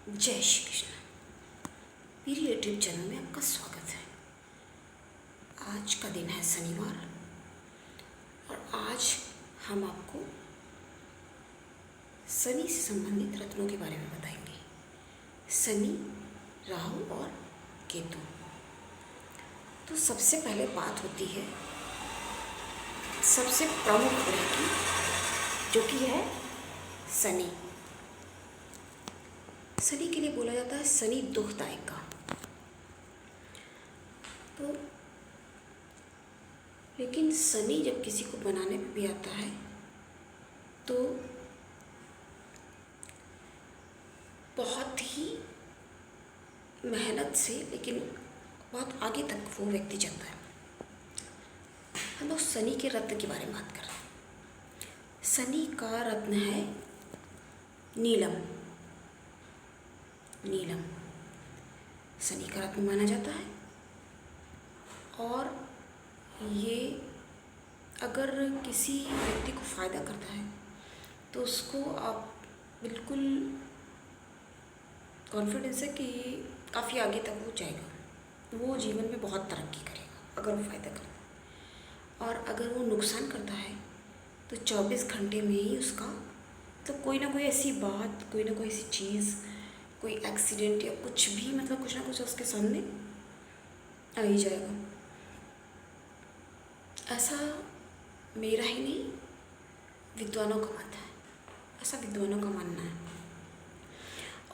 जय श्री कृष्ण। मेरी YouTube channel में आपका स्वागत है। आज का दिन है शनिवार और आज हम आपको शनि से संबंधित रत्नों के बारे में बताएंगे। शनि, राहु और केतु। तो सबसे पहले बात होती है सबसे प्रमुख ग्रह की, जो कि है शनि। शनि के लिए बोला जाता है शनि दुखदायक का। तो लेकिन शनि जब किसी को बनाने पे भी आता है तो बहुत ही मेहनत से, लेकिन बहुत आगे तक वो व्यक्ति जाता है। हम लोग शनि के रत्न के बारे में बात कर रहे हैं। शनि का रत्न है नीलम। नीलम शनि का रत्न माना जाता है और ये अगर किसी व्यक्ति को फ़ायदा करता है तो उसको आप बिल्कुल कॉन्फिडेंस है कि काफ़ी आगे तक वो जाएगा, वो जीवन में बहुत तरक्की करेगा अगर वो फ़ायदा करता है। और अगर वो नुकसान करता है तो 24 घंटे में ही उसका तो कोई ना कोई ऐसी बात, कोई ना कोई ऐसी चीज़, कोई एक्सीडेंट या कुछ भी, मतलब कुछ ना कुछ उसके सामने आ ही जाएगा। ऐसा मेरा ही नहीं, विद्वानों का मत है, ऐसा विद्वानों का मानना है।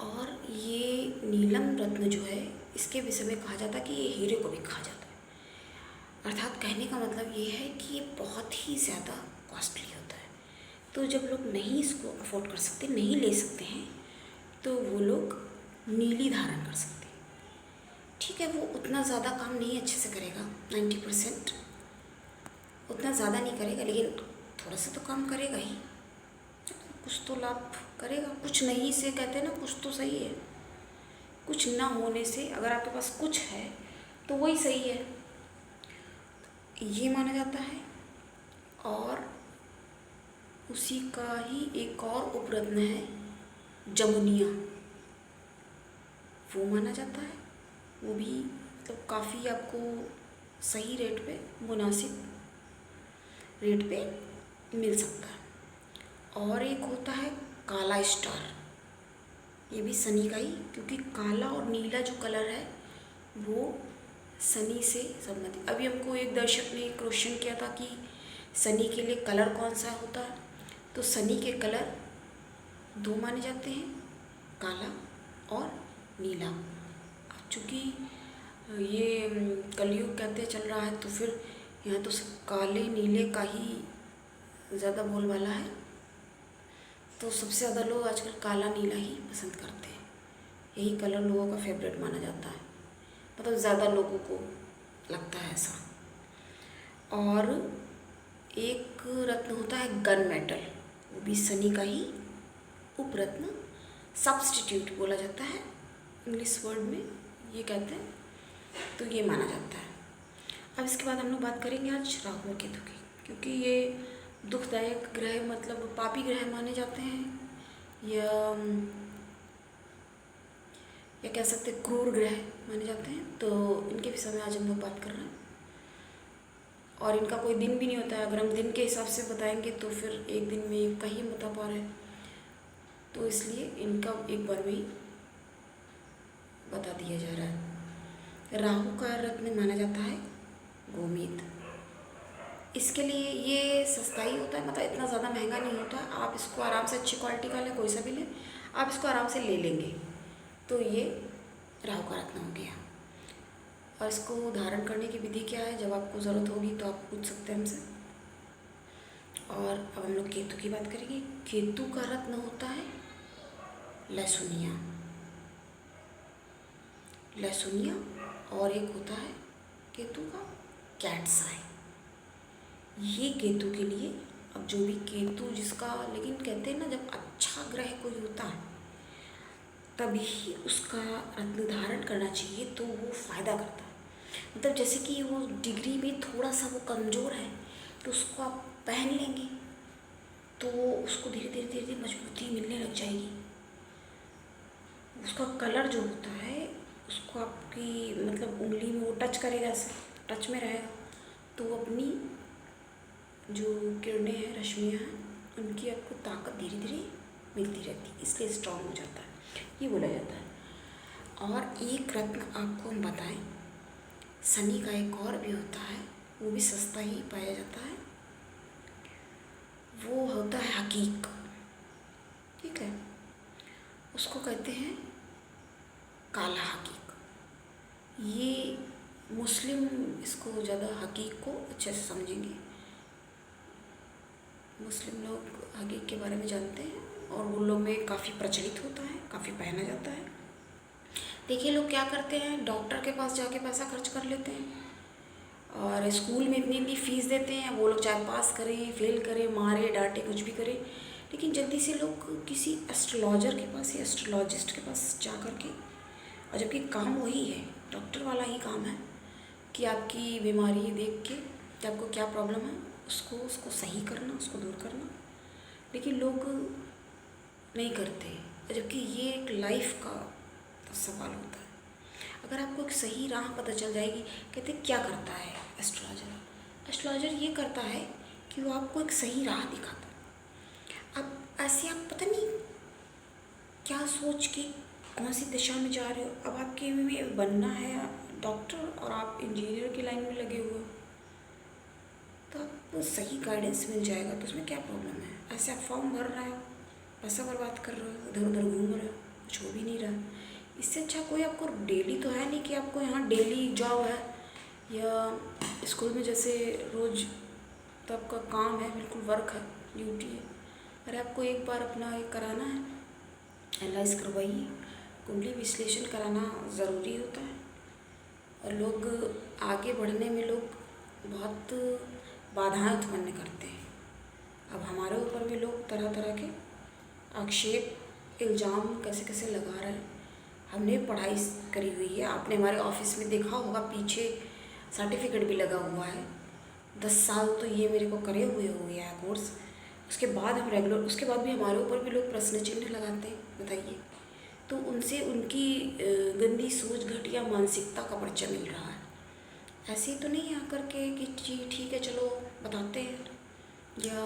और ये नीलम रत्न जो है, इसके विषय में कहा जाता है कि ये हीरे को भी कहा जाता है। अर्थात कहने का मतलब ये है कि ये बहुत ही ज़्यादा कॉस्टली होता है। तो जब लोग नहीं इसको अफोर्ड कर सकते, नहीं ले सकते हैं, तो वो लोग नीली धारण कर सकते हैं। ठीक है, वो उतना ज़्यादा काम नहीं अच्छे से करेगा, 90% उतना ज़्यादा नहीं करेगा, लेकिन थोड़ा सा तो काम करेगा ही, कुछ तो लाभ करेगा। कुछ नहीं से कहते हैं ना, कुछ तो सही है। कुछ ना होने से अगर आपके पास कुछ है तो वही सही है, ये माना जाता है। और उसी का ही एक और उपरत्न है जमुनिया, वो माना जाता है। वो भी मतलब काफ़ी आपको सही रेट पे, मुनासिब रेट पे मिल सकता है। और एक होता है काला स्टार, ये भी शनि का ही, क्योंकि काला और नीला जो कलर है वो शनि से संबंधित। अभी हमको एक दर्शक ने क्वेश्चन किया था कि शनि के लिए कलर कौन सा होता है, तो शनि के कलर दो माने जाते हैं, काला और नीला। अब चूँकि ये कलयुग कहते चल रहा है, तो फिर यहाँ तो काले नीले का ही ज़्यादा बोलबाला है। तो सबसे ज़्यादा लोग आजकल काला नीला ही पसंद करते हैं, यही कलर लोगों का फेवरेट माना जाता है, मतलब ज़्यादा लोगों को लगता है ऐसा। और एक रत्न होता है गन मेटल, वो भी शनि का ही उपरत्न, सब्स्टिट्यूट बोला जाता है इंग्लिश वर्ड में, ये कहते हैं, तो ये माना जाता है। अब इसके बाद हम लोग बात करेंगे आज राहु और केतु की, क्योंकि ये दुखदायक ग्रह, मतलब पापी ग्रह माने जाते हैं, या कह सकते हैं क्रूर ग्रह माने जाते हैं। तो इनके विषय में आज हम लोग बात कर रहे हैं। और इनका कोई दिन भी नहीं होता है, अगर हम दिन के हिसाब से बताएंगे तो फिर एक दिन में कहीं बता पा रहे हैं, तो इसलिए इनका एक बार में ही बता दिया जा रहा है। राहु का रत्न माना जाता है गोमेद। इसके लिए ये सस्ता ही होता है, मतलब इतना ज़्यादा महंगा नहीं होता। आप इसको आराम से, अच्छी क्वालिटी का लें, कोई सा भी लें, आप इसको आराम से ले लेंगे। तो ये राहु का रत्न हो गया। और इसको धारण करने की विधि क्या है, जब आपको ज़रूरत होगी तो आप पूछ सकते हैं हमसे। और अब हम लोग केतु की बात करेंगे। केतु का रत्न होता है लहसुनिया। लहसुनिया और एक होता है केतु का कैट्स आई। ये केतु के लिए, अब जो भी केतु जिसका, लेकिन कहते हैं ना, जब अच्छा ग्रह कोई होता है तभी उसका रत्न धारण करना चाहिए, तो वो फ़ायदा करता है। मतलब जैसे कि वो डिग्री में थोड़ा सा वो कमज़ोर है, तो उसको आप पहन लेंगे तो उसको धीरे धीरे धीरे धीरे मजबूती मिलने लग जाएगी। उसका कलर जो होता है उसको आपकी मतलब उंगली में वो टच करेगा, ऐसे टच में रहेगा तो वो अपनी जो किरणें हैं, रश्मियाँ हैं, उनकी आपको ताकत धीरे धीरे मिलती रहती है, इसलिए स्ट्रांग हो जाता है, ये बोला जाता है। और एक रत्न आपको हम बताएं, शनि का एक और भी होता है, वो भी सस्ता ही पाया जाता है, वो होता है हकीक। ठीक है, उसको कहते हैं काला हकीक। ये मुस्लिम इसको ज़्यादा हकीक को अच्छे से समझेंगे, मुस्लिम लोग हकीक के बारे में जानते हैं और उन लोग में काफ़ी प्रचलित होता है, काफ़ी पहना जाता है। देखिए लोग क्या करते हैं, डॉक्टर के पास जाके पैसा खर्च कर लेते हैं और स्कूल में इतनी इतनी फ़ीस देते हैं, वो लोग चाहे पास करें, फेल करें, मारे डांटे, कुछ भी करें, लेकिन जल्दी से लोग किसी एस्ट्रोलॉजर के पास या एस्ट्रोलॉजिस्ट के पास जा कर के, और जबकि काम वही है, डॉक्टर वाला ही काम है कि आपकी बीमारी देख के कि आपको क्या प्रॉब्लम है उसको सही करना, उसको दूर करना, लेकिन लोग नहीं करते, जबकि ये एक लाइफ का सवाल होता है। अगर आपको एक सही राह पता चल जाएगी, कहते क्या करता है एस्ट्रोलॉजर, एस्ट्रोलॉजर ये करता है कि वो आपको एक सही राह दिखाता है। अब ऐसे आप पता नहीं क्या सोच के कौन सी दिशा में जा रहे हो, अब आपके में बनना है डॉक्टर और आप इंजीनियर की लाइन में लगे हुए हो, तो आपको सही गाइडेंस मिल जाएगा, तो उसमें क्या प्रॉब्लम है। ऐसे आप फॉर्म भर रहे हो, पैसा बर्बाद कर रहे हो, इधर उधर घूम रहे हो, कुछ हो भी नहीं रहा। इससे अच्छा कोई आपको डेली तो है नहीं कि आपको यहाँ डेली जॉब है या स्कूल में जैसे रोज़ तो आपका काम है, बिल्कुल वर्क है, ड्यूटी है। अरे आपको एक बार अपना एक कराना है, एनालाइज करवाइए, कुंडली विश्लेषण कराना ज़रूरी होता है। और लोग आगे बढ़ने में लोग बहुत बाधाएं उत्पन्न करते हैं। अब हमारे ऊपर भी लोग तरह तरह के आक्षेप, इल्ज़ाम कैसे कैसे लगा रहे हैं। हमने पढ़ाई करी हुई है, आपने हमारे ऑफिस में देखा होगा, पीछे सर्टिफिकेट भी लगा हुआ है, 10 साल तो ये मेरे को करे हुए हो गया है कोर्स। उसके बाद हम रेगुलर, उसके बाद भी हमारे ऊपर भी लोग प्रश्न चिन्ह लगाते हैं, बताइए। तो उनसे उनकी गंदी सोच, घटिया मानसिकता का परिचय मिल रहा है। ऐसे ही तो नहीं आकर के कि जी ठीक है चलो बताते हैं, या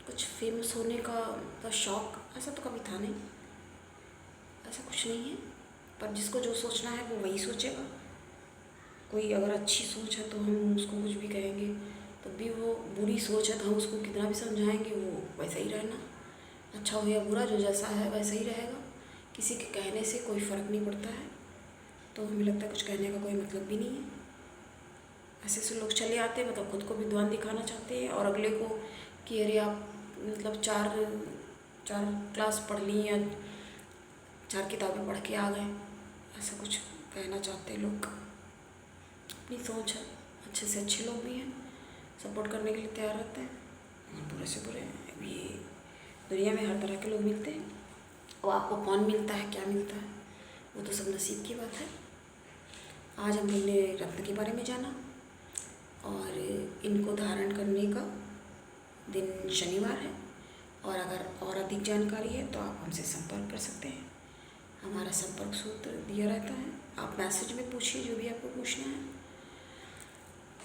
कुछ फेमस होने का शौक़, ऐसा तो कभी था नहीं, ऐसा कुछ नहीं है। पर जिसको जो सोचना है वो वही सोचेगा। कोई अगर अच्छी सोच है तो हम उसको कुछ भी कहेंगे, तब भी वो बुरी सोच है तो हम उसको कितना भी समझाएंगे वो वैसा ही रहना, अच्छा हो या बुरा, जो जैसा है वैसा ही रहेगा। किसी के कहने से कोई फ़र्क नहीं पड़ता है, तो हमें लगता है कुछ कहने का कोई मतलब भी नहीं है। ऐसे ऐसे लोग चले आते हैं, मतलब खुद को विद्वान दिखाना चाहते हैं और अगले को कि अरे आप मतलब चार क्लास पढ़ ली या 4 किताबें पढ़ के आ गए, ऐसा कुछ कहना चाहते हैं लोग। अपनी सोच है, अच्छे से अच्छे लोग भी हैं, सपोर्ट करने के लिए तैयार रहते हैं, और बुरे से बुरे हैं। अब ये दुनिया में हर तरह के लोग मिलते हैं, और आपको कौन मिलता है, क्या मिलता है, वो तो सब नसीब की बात है। आज हम लोग ने रत्न के बारे में जाना, और इनको धारण करने का दिन शनिवार है, और अगर और अधिक जानकारी है तो आप हमसे संपर्क कर सकते हैं। हमारा संपर्क सूत्र दिया रहता है, आप मैसेज में पूछिए जो भी आपको पूछना है,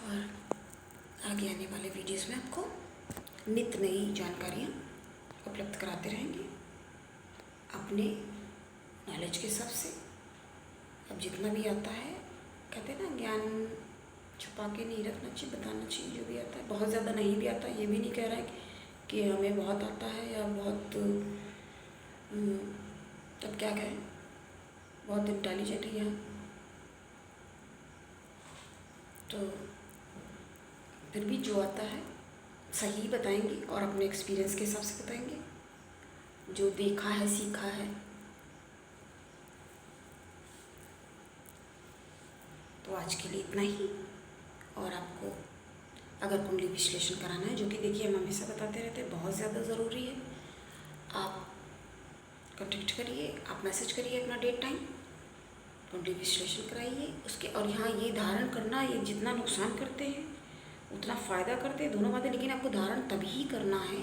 और आगे आने वाले वीडियोस में आपको नित्य नई जानकारियाँ उपलब्ध कराते रहेंगे अपने नॉलेज के हिसाब से। अब जितना भी आता है, कहते हैं ना, ज्ञान छुपा के नहीं रखना चाहिए, बताना चाहिए जो भी आता है। बहुत ज़्यादा नहीं भी आता, ये भी नहीं कह रहा है कि हमें बहुत आता है या बहुत तब क्या कहें, बहुत इंटेलिजेंट है यहाँ, तो फिर भी जो आता है सही बताएंगे और अपने एक्सपीरियंस के हिसाब से बताएंगे, जो देखा है, सीखा है। तो आज के लिए इतना ही, और आपको अगर कुंडली विश्लेषण कराना है, जो कि देखिए हम हमेशा बताते रहते हैं, बहुत ज़्यादा ज़रूरी है, आप कॉन्टेक्ट करिए, आप मैसेज करिए अपना डेट टाइम, कुंडली विश्लेषण कराइए उसके। और यहाँ ये धारण करना, ये जितना नुकसान करते हैं उतना फ़ायदा करते हैं दोनों बातें, लेकिन आपको धारण तभी करना है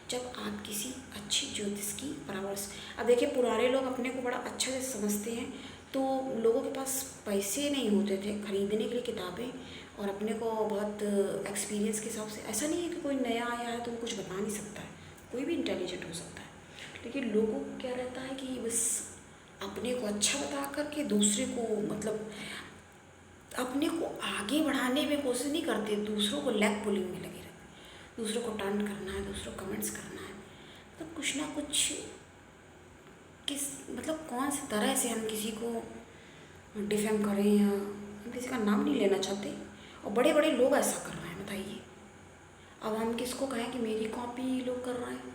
जब आप किसी अच्छी ज्योतिष की परामर्श। अब देखिए पुराने लोग अपने को बड़ा अच्छा से समझते हैं, तो लोगों के पास पैसे नहीं होते थे खरीदने के लिए किताबें, और अपने को बहुत एक्सपीरियंस के हिसाब से, ऐसा नहीं है कि कोई नया आया है तो वो कुछ बता नहीं सकता है, कोई भी इंटेलिजेंट हो सकता है, लेकिन लोगों को क्या रहता है कि बस अपने को अच्छा बता करके दूसरे को, मतलब अपने को आगे बढ़ाने में कोशिश नहीं करते, दूसरों को लेग पुलिंग में लगे रहते, दूसरों को टांट करना है, दूसरों को कमेंट्स करना है, तो कुछ ना कुछ किस मतलब कौन सी तरह से हम किसी को डिफेम करें, या हम किसी का नाम नहीं लेना चाहते, और बड़े बड़े लोग ऐसा कर रहे हैं, बताइए। अब हम किसको कहें कि मेरी कॉपी लोग कर रहे हैं,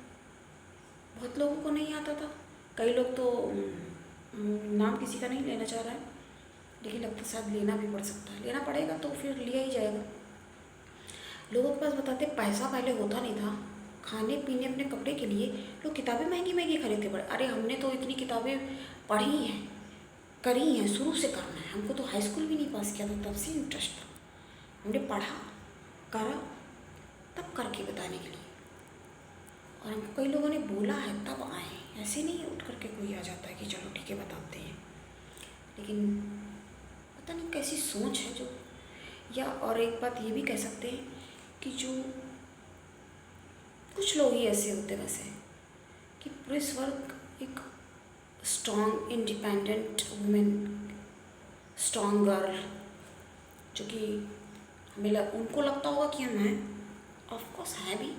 बहुत लोगों को नहीं आता था, कई लोग तो नाम किसी का नहीं लेना चाह रहा है, लेकिन लगता शायद लेना भी पड़ सकता है, लेना पड़ेगा तो फिर लिया ही जाएगा। लोगों के पास बताते पैसा पहले होता नहीं था, खाने पीने अपने कपड़े के लिए लोग किताबें महंगी महंगी खरीदते पड़े। अरे हमने तो इतनी किताबें पढ़ी हैं, करी हैं, शुरू से करना है हमको, तो हाई स्कूल भी नहीं पास किया था, तब से इंटरेस्ट था, हमने पढ़ा करा तब करके बताने के लिए, और हमको कई लोगों ने बोला है तब आए, ऐसे नहीं उठ करके कोई आ जाता है कि चलो ठीक है बताते हैं, लेकिन पता नहीं कैसी सोच है जो, या और एक बात ये भी कह सकते हैं कि जो कुछ लोग ही ऐसे होते हैं वैसे कि पुरुष वर्ग एक strong independent women, strong girl, जो कि उनको लगता होगा कि हम हैं, ऑफकोर्स है भी,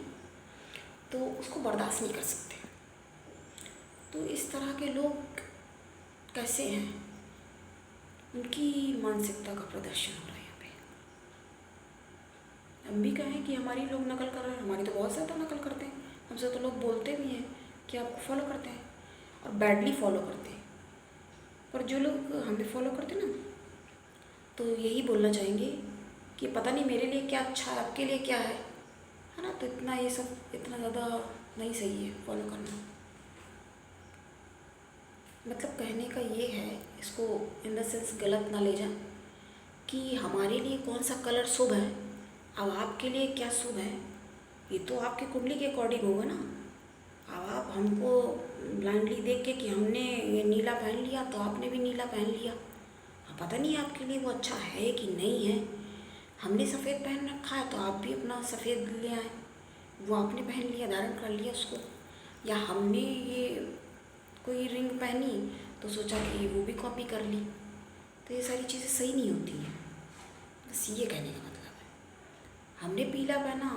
तो उसको बर्दाश्त नहीं कर सकते। तो इस तरह के लोग कैसे हैं, उनकी मानसिकता का प्रदर्शन हो रहा है यहाँ पे। हम भी कहें कि हमारी लोग नकल कर रहे हैं, हमारी तो बहुत ज़्यादा नकल करते हैं, हमसे तो लोग बोलते भी हैं कि आपको फॉलो करते हैं, और बैडली फॉलो करते हैं, पर जो लोग हमें फॉलो करते हैं ना, तो यही बोलना चाहेंगे कि पता नहीं मेरे लिए क्या अच्छा है, आपके लिए क्या है ना, तो इतना ये सब इतना ज़्यादा नहीं सही है फॉलो करना। मतलब कहने का ये है, इसको इन द सेंस गलत ना ले जाए कि हमारे लिए कौन सा कलर शुभ है, अब आपके लिए क्या शुभ है, ये तो आपके कुंडली के अकॉर्डिंग होगा ना। अब आप हमको ब्लाइंडली देख के कि हमने ये नीला पहन लिया तो आपने भी नीला पहन लिया, अब पता नहीं आपके लिए वो अच्छा है कि नहीं है। हमने सफ़ेद पहन रखा है तो आप भी अपना सफ़ेद ले आए, वो आपने पहन लिया, धारण कर लिया उसको, या हमने ये कोई रिंग पहनी तो सोचा कि वो भी कॉपी कर ली, तो ये सारी चीज़ें सही नहीं होती हैं, बस ये कहने का मतलब है। हमने पीला पहना,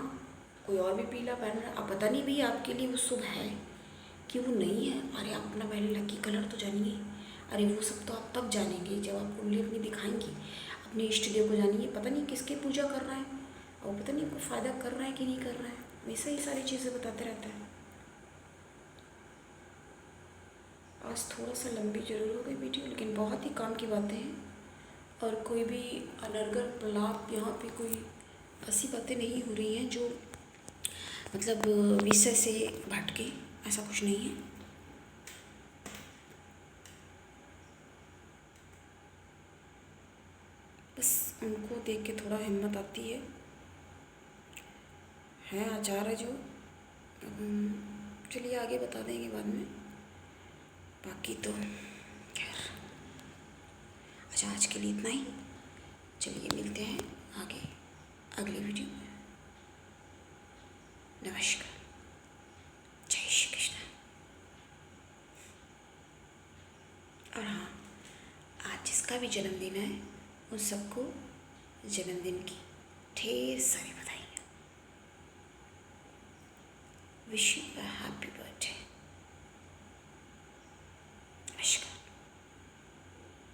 कोई और भी पीला पहन रहा, अब पता नहीं भैया आपके लिए वो शुभ है कि वो नहीं है। अरे आप अपना पहले लकी कलर तो जानिए, अरे वो सब तो आप तब जानेंगे जब आप कुंडली अपनी दिखाएंगी, अपने इष्ट देव को जानिए, पता नहीं किसकी पूजा कर रहा है, और पता नहीं कोई फ़ायदा कर रहा है कि नहीं कर रहा है, वैसे ही सारी चीज़ें बताते रहते हैं। आज थोड़ा सा लंबी जरूर हो गई वीडियो, लेकिन बहुत ही काम की बातें हैं, और कोई भी अनर्गल प्रलाप यहाँ पे कोई ऐसी बातें नहीं हो रही हैं जो मतलब विषय से भटके, ऐसा कुछ नहीं है। बस उनको देख के थोड़ा हिम्मत आती है आचार्य जो, चलिए आगे बता देंगे बाद में, बाकी तो खैर। अच्छा आज के लिए इतना ही, चलिए मिलते हैं आगे अगले वीडियो में। नमस्कार, जय श्री कृष्ण। और हाँ, आज जिसका भी जन्मदिन है उन सबको जन्मदिन की ढेर सारी बधाई। Wish you